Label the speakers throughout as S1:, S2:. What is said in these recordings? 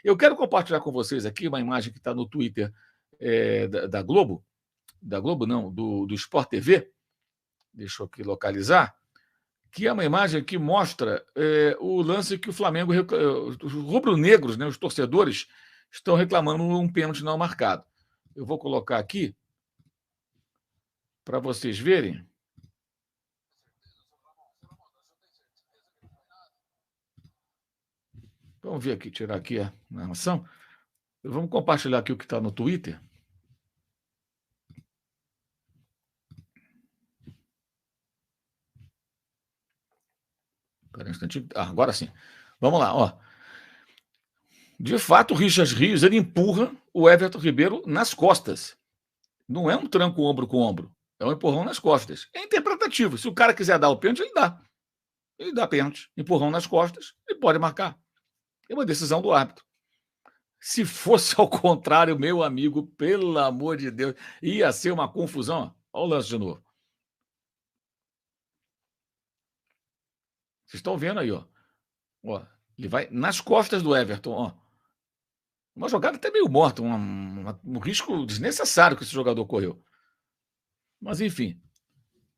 S1: Eu quero compartilhar com vocês aqui uma imagem que está no Twitter da Globo. Da Globo, não, do Sport TV. Deixa eu aqui localizar. Que é uma imagem que mostra o lance que o Flamengo... Os rubro-negros, né, os torcedores, estão reclamando um pênalti não marcado. Eu vou colocar aqui para vocês verem. Vamos ver aqui, tirar aqui a narração. Vamos compartilhar aqui o que está no Twitter. Espera um instantinho. Agora sim. Vamos lá, ó. De fato, o Richard Rios ele empurra o Everton Ribeiro nas costas. Não é um tranco ombro com ombro. É um empurrão nas costas. É interpretativo. Se o cara quiser dar o pênalti, ele dá. Ele dá pênalti. Empurrão nas costas, ele pode marcar. É uma decisão do árbitro. Se fosse ao contrário, meu amigo, pelo amor de Deus, ia ser uma confusão. Olha o lance de novo. Vocês estão vendo aí, ó. Ele vai nas costas do Everton, ó. Uma jogada até meio morta, um risco desnecessário que esse jogador correu. Mas, enfim.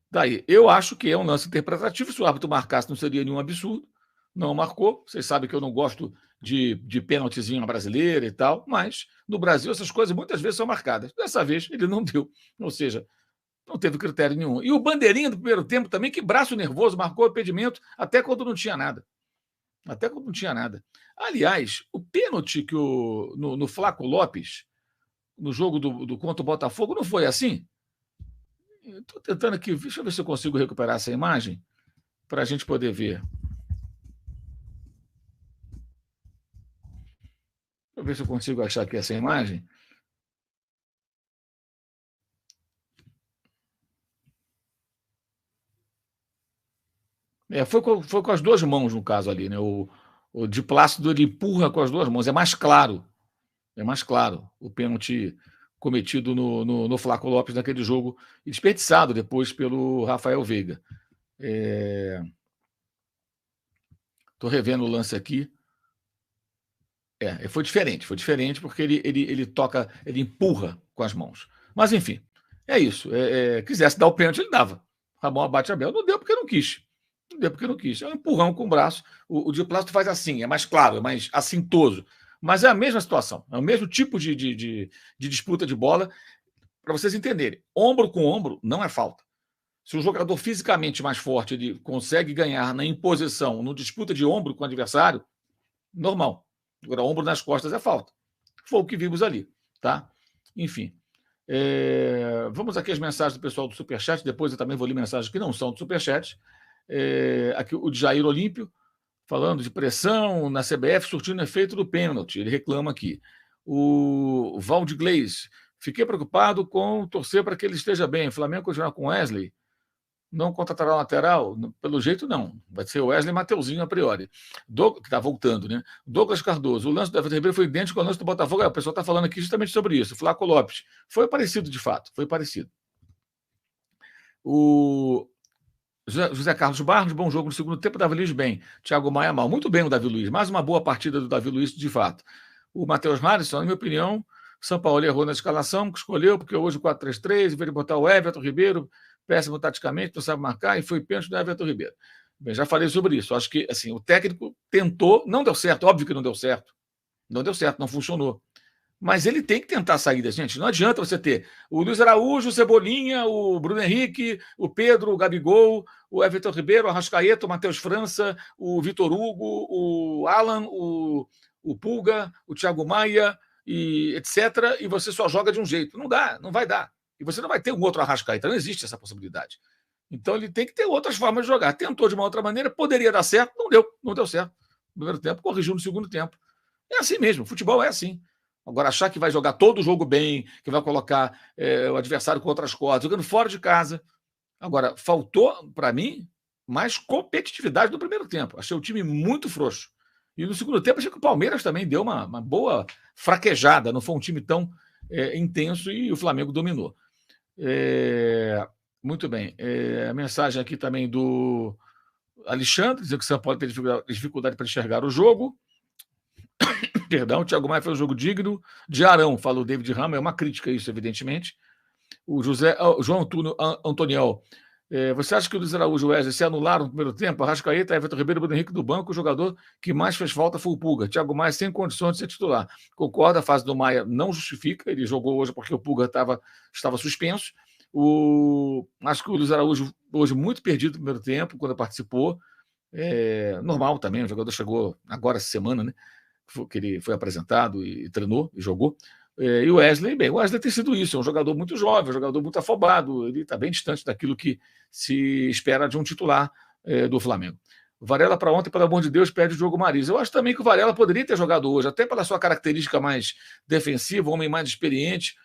S1: Daí, eu acho que é um lance interpretativo. Se o árbitro marcasse, não seria nenhum absurdo. Não marcou. Vocês sabem que eu não gosto de pênaltizinho brasileira e tal, mas no Brasil essas coisas muitas vezes são marcadas. Dessa vez ele não deu. Ou seja, não teve critério nenhum. E o bandeirinha do primeiro tempo também, que braço nervoso, marcou o impedimento até quando não tinha nada. Até quando não tinha nada. Aliás, o pênalti que no Flaco Lopes, no jogo do contra o Botafogo, não foi assim? Estou tentando aqui, deixa eu ver se eu consigo recuperar essa imagem para a gente poder ver. Deixa eu ver se eu consigo achar aqui essa imagem. Foi com as duas mãos, no caso ali, né? O de Plácido ele empurra com as duas mãos. É mais claro. É mais claro o pênalti cometido no Flaco Lopes naquele jogo e desperdiçado depois pelo Rafael Veiga. Estou revendo o lance aqui. Foi diferente porque ele toca, ele empurra com as mãos. Mas, enfim, é isso. Quisesse dar o pênalti, ele dava. Ramon Abate Abel não deu porque não quis. Não deu porque não quis. É um empurrão com o braço. O de Plástico faz assim, é mais claro, é mais assintoso. Mas é a mesma situação, é o mesmo tipo de disputa de bola. Para vocês entenderem, ombro com ombro não é falta. Se o jogador fisicamente mais forte ele consegue ganhar na imposição, no disputa de ombro com o adversário, normal. Agora, ombro nas costas é falta. Foi o que vimos ali, tá? Enfim. Vamos aqui as mensagens do pessoal do Superchat, depois eu também vou ler mensagens que não são do Superchat. Aqui o de Jair Olímpio, falando de pressão na CBF, surtindo efeito do pênalti. Ele reclama aqui. O Valde Gleis, fiquei preocupado com torcer para que ele esteja bem. O Flamengo continuar com Wesley, não contratará o lateral? Pelo jeito, não. Vai ser o Wesley Mateuzinho a priori. Que está voltando, né? Douglas Cardoso. O lance do Everton Ribeiro foi idêntico ao lance do Botafogo. O pessoal está falando aqui justamente sobre isso. Flaco Lopes. Foi parecido, de fato. Foi parecido. O José Carlos Barros, bom jogo no segundo tempo. Davi Luiz bem. Thiago Maia mal. Muito bem o Davi Luiz. Mais uma boa partida do Davi Luiz, de fato. O Matheus Harrison, na minha opinião, São Paulo errou na escalação, que escolheu, porque hoje o 4-3-3, em vez de botar o Everton Ribeiro, péssimo taticamente, não sabe marcar, e foi pênalti do Everton Ribeiro. Bem, já falei sobre isso. Acho que assim, o técnico tentou, não deu certo, óbvio que não deu certo. Não deu certo, não funcionou. Mas ele tem que tentar sair da gente. Não adianta você ter o Luiz Araújo, o Cebolinha, o Bruno Henrique, o Pedro, o Gabigol, o Everton Ribeiro, o Arrascaeta, o Matheus França, o Vitor Hugo, o Alan, o Pulga, o Thiago Maia, e etc. E você só joga de um jeito. Não dá, não vai dar. E você não vai ter um outro Arrascaeta. Não existe essa possibilidade. Então ele tem que ter outras formas de jogar. Tentou de uma outra maneira, poderia dar certo, não deu certo. No primeiro tempo, corrigiu no segundo tempo. É assim mesmo, futebol é assim. Agora, achar que vai jogar todo o jogo bem, que vai colocar o adversário com outras cordas, jogando fora de casa. Agora, faltou, para mim, mais competitividade no primeiro tempo. Achei o time muito frouxo. E no segundo tempo, achei que o Palmeiras também deu uma boa fraquejada. Não foi um time tão intenso e o Flamengo dominou. Muito bem. A mensagem aqui também do Alexandre, dizendo que o São Paulo tem dificuldade para enxergar o jogo. Perdão, o Thiago Maia foi um jogo digno de Arão, falou o David Rama, é uma crítica a isso, evidentemente. O João Antoniel, você acha que o Luiz Araújo e o Wesley se anularam no primeiro tempo? Arrascaeta, Everton Ribeiro, Bruno Henrique do banco, o jogador que mais fez falta foi o Pulga. Thiago Maia sem condições de ser titular. Concorda, a fase do Maia não justifica, ele jogou hoje porque o Pulga estava suspenso. Acho que o Luiz Araújo hoje muito perdido no primeiro tempo, quando participou. Normal também, o jogador chegou agora essa semana, né? Que ele foi apresentado e treinou e jogou. E o Wesley, bem, o Wesley tem sido isso, é um jogador muito jovem, um jogador muito afobado, ele está bem distante daquilo que se espera de um titular do Flamengo. Varela para ontem, pelo amor de Deus, pede o Diogo Marisa. Eu acho também que o Varela poderia ter jogado hoje, até pela sua característica mais defensiva, homem mais experiente,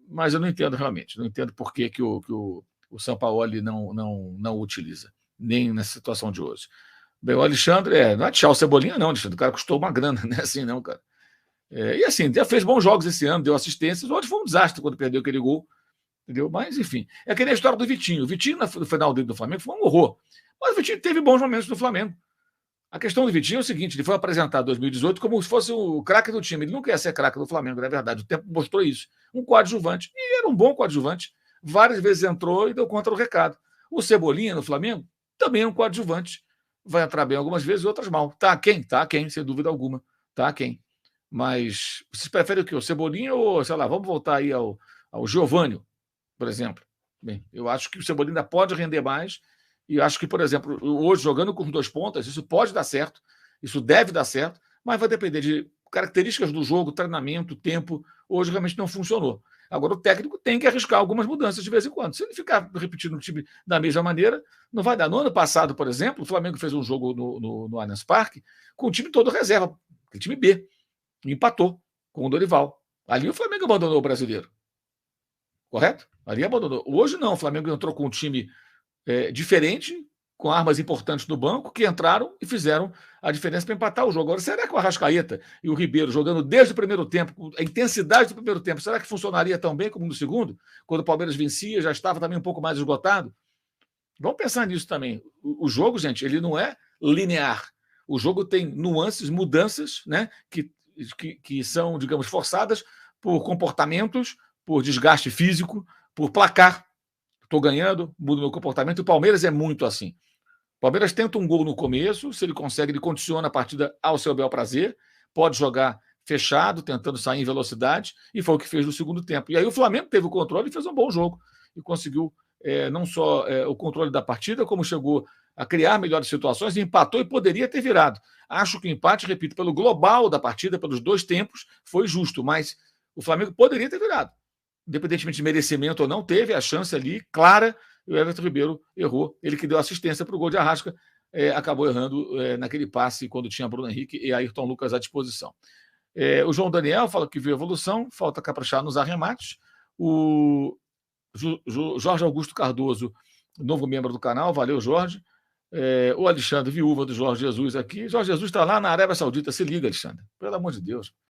S1: mas eu não entendo realmente, não entendo por que o Sampaoli não o utiliza, nem nessa situação de hoje. Bem, o Alexandre, não é tchau Cebolinha, não, Alexandre. O cara custou uma grana, não é assim, não, cara. E assim, já fez bons jogos esse ano, deu assistências. Hoje foi um desastre quando perdeu aquele gol, entendeu? Mas, enfim, é que nem a história do Vitinho. O Vitinho, no final dele do Flamengo, foi um horror. Mas o Vitinho teve bons momentos no Flamengo. A questão do Vitinho é o seguinte: ele foi apresentado em 2018 como se fosse o craque do time. Ele nunca ia ser craque do Flamengo, na verdade. O tempo mostrou isso. Um coadjuvante. E era um bom coadjuvante. Várias vezes entrou e deu contra o recado. O Cebolinha, no Flamengo, também é um coadjuvante. Vai entrar bem algumas vezes, outras mal. Tá quem? Tá quem, sem dúvida alguma. Tá quem. Mas vocês preferem o quê? O Cebolinha ou, sei lá, vamos voltar aí ao Giovânio, por exemplo. Bem, eu acho que o Cebolinha ainda pode render mais. E acho que, por exemplo, hoje jogando com 2 pontas, isso pode dar certo, isso deve dar certo, mas vai depender de características do jogo, treinamento, tempo. Hoje realmente não funcionou. Agora, o técnico tem que arriscar algumas mudanças de vez em quando. Se ele ficar repetindo o time da mesma maneira, não vai dar. No ano passado, por exemplo, o Flamengo fez um jogo no Allianz Parque com o time todo reserva, o time B, e empatou com o Dorival. Ali o Flamengo abandonou o brasileiro. Correto? Ali abandonou. Hoje não, o Flamengo entrou com um time diferente, com armas importantes no banco, que entraram e fizeram a diferença para empatar o jogo. Agora, será que o Arrascaeta e o Ribeiro jogando desde o primeiro tempo, a intensidade do primeiro tempo, será que funcionaria tão bem como no segundo? Quando o Palmeiras vencia, já estava também um pouco mais esgotado? Vamos pensar nisso também. O jogo, gente, ele não é linear. O jogo tem nuances, mudanças, né, que são, digamos, forçadas por comportamentos, por desgaste físico, por placar. Estou ganhando, mudo meu comportamento. O Palmeiras é muito assim. O Palmeiras tenta um gol no começo, se ele consegue, ele condiciona a partida ao seu bel prazer, pode jogar fechado, tentando sair em velocidade, e foi o que fez no segundo tempo. E aí o Flamengo teve o controle e fez um bom jogo, e conseguiu não só o controle da partida, como chegou a criar melhores situações, e empatou e poderia ter virado. Acho que o empate, repito, pelo global da partida, pelos 2 tempos, foi justo, mas o Flamengo poderia ter virado. Independentemente de merecimento ou não, teve a chance ali, clara, e o Everton Ribeiro errou. Ele que deu assistência para o gol de Arrasca, acabou errando naquele passe quando tinha Bruno Henrique e Ayrton Lucas à disposição. O João Daniel fala que viu evolução, falta caprichar nos arremates. O Jorge Augusto Cardoso, novo membro do canal, valeu, Jorge. O Alexandre, viúva do Jorge Jesus aqui. Jorge Jesus está lá na Arábia Saudita, se liga, Alexandre, pelo amor de Deus.